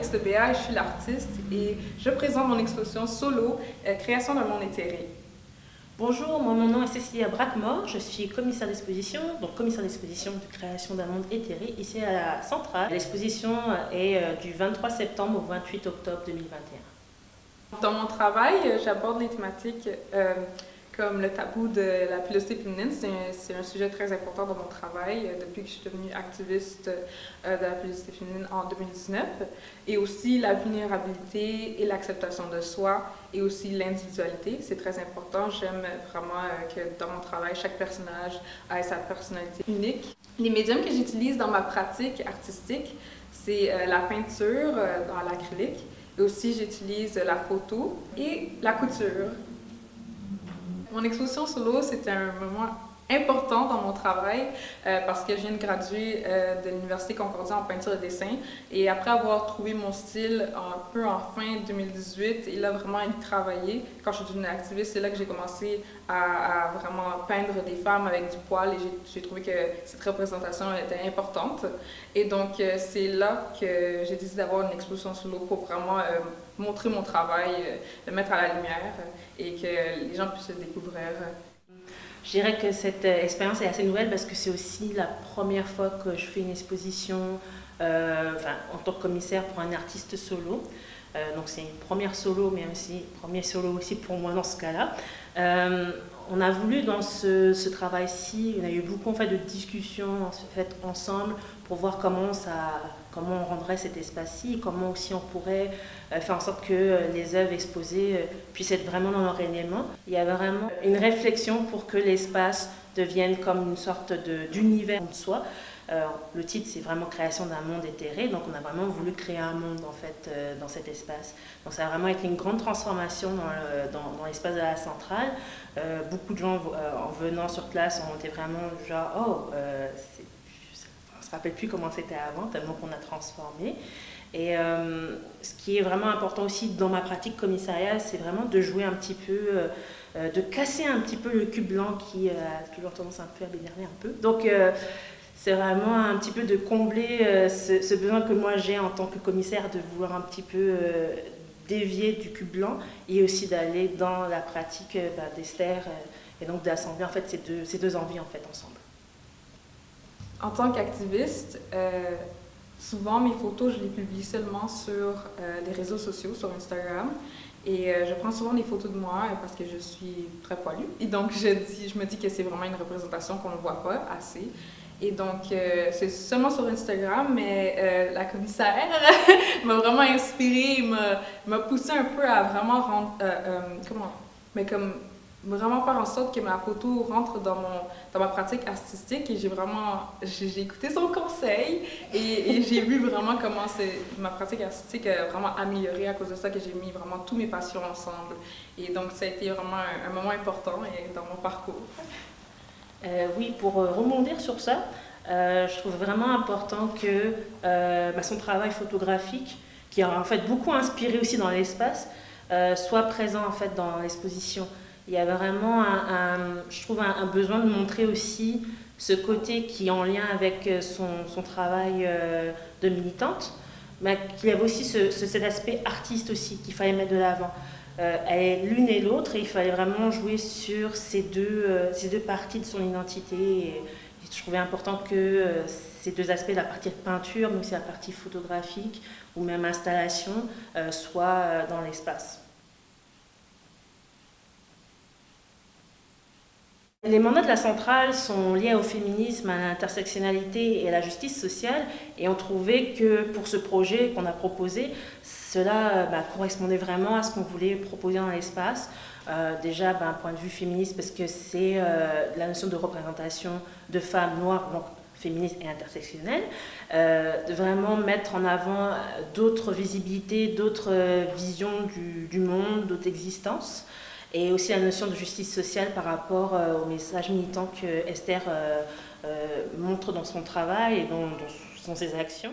Alex de Béa et je suis l'artiste et je présente mon exposition solo Création d'un monde éthéré. Bonjour, mon nom est Cécilia Brackmore, je suis commissaire d'exposition, de création d'un monde éthéré ici à la Centrale. L'exposition est du 23 septembre au 28 octobre 2021. Dans mon travail, j'aborde les thématiques comme le tabou de la pilosité féminine. C'est un sujet très important dans mon travail depuis que je suis devenue activiste de la pilosité féminine en 2019. Et aussi la vulnérabilité et l'acceptation de soi et aussi l'individualité. C'est très important. J'aime vraiment que dans mon travail, chaque personnage ait sa personnalité unique. Les médiums que j'utilise dans ma pratique artistique, c'est la peinture dans l'acrylique. Et aussi, j'utilise la photo et la couture. Mon exposition solo, c'était un moment important dans mon travail parce que je viens de graduer de l'Université Concordia en peinture et dessin. Et après avoir trouvé mon style un peu en fin 2018 et là vraiment y travailler, quand je suis devenue activiste, c'est là que j'ai commencé à vraiment peindre des femmes avec du poil et j'ai trouvé que cette représentation était importante. Et donc c'est là que j'ai décidé d'avoir une exposition solo pour vraiment montrer mon travail, le mettre à la lumière et que les gens puissent le découvrir. Je dirais que cette expérience est assez nouvelle parce que c'est aussi la première fois que je fais une exposition en tant que commissaire pour un artiste solo. Donc c'est une première solo, mais aussi premier solo aussi pour moi dans ce cas-là. On a voulu dans ce travail-ci, on a eu beaucoup de discussions ensemble pour voir comment on rendrait cet espace-ci, comment aussi on pourrait faire en sorte que les œuvres exposées puissent être vraiment dans leur élément. Il y a vraiment une réflexion pour que l'espace devienne comme une sorte d'univers de soi. Le titre, c'est vraiment création d'un monde éthéré, donc on a vraiment voulu créer un monde dans cet espace. Donc ça a vraiment été une grande transformation dans l'espace de la centrale. Beaucoup de gens en venant sur place ont été vraiment genre on ne se rappelle plus comment c'était avant, tellement qu'on a transformé. Et ce qui est vraiment important aussi dans ma pratique commissariale, c'est vraiment de jouer un petit peu, de casser un petit peu le cube blanc qui a toujours tendance un peu à m'énerver un peu. Donc c'est vraiment un petit peu de combler ce besoin que moi j'ai en tant que commissaire de vouloir un petit peu dévier du cube blanc et aussi d'aller dans la pratique d'Esther et donc d'assembler en fait ces deux envies en fait ensemble. En tant qu'activiste, souvent mes photos, je les publie seulement sur les réseaux sociaux, sur Instagram. Et je prends souvent des photos de moi parce que je suis très poilue. Et donc je me dis que c'est vraiment une représentation qu'on ne voit pas assez. Et donc c'est seulement sur Instagram, mais la commissaire m'a vraiment inspirée, m'a poussée un peu à vraiment rendre, vraiment faire en sorte que ma photo rentre dans ma pratique artistique et j'ai écouté son conseil et j'ai vu vraiment comment ma pratique artistique a vraiment amélioré à cause de ça, que j'ai mis vraiment tous mes passions ensemble. Et donc ça a été vraiment un moment important dans mon parcours. Oui, pour rebondir sur ça, je trouve vraiment important que son travail photographique, qui a en fait beaucoup inspiré aussi dans l'espace, soit présent en fait dans l'exposition. Il y a vraiment je trouve un besoin de montrer aussi ce côté qui est en lien avec son travail de militante, mais qu'il y avait aussi cet aspect artiste aussi qu'il fallait mettre de l'avant. Elle est l'une et l'autre et il fallait vraiment jouer sur ces deux parties de son identité. Et je trouvais important que ces deux aspects, la partie peinture, mais aussi la partie photographique ou même installation, soient dans l'espace. Les mandats de la centrale sont liés au féminisme, à l'intersectionnalité et à la justice sociale et on trouvait que pour ce projet qu'on a proposé, cela correspondait vraiment à ce qu'on voulait proposer dans l'espace. Déjà, d'un point de vue féministe, parce que c'est la notion de représentation de femmes noires, donc féministes et intersectionnelles, de vraiment mettre en avant d'autres visibilités, d'autres visions du monde, d'autres existences. Et aussi la notion de justice sociale par rapport au message militant que Esther montre dans son travail et dans ses actions.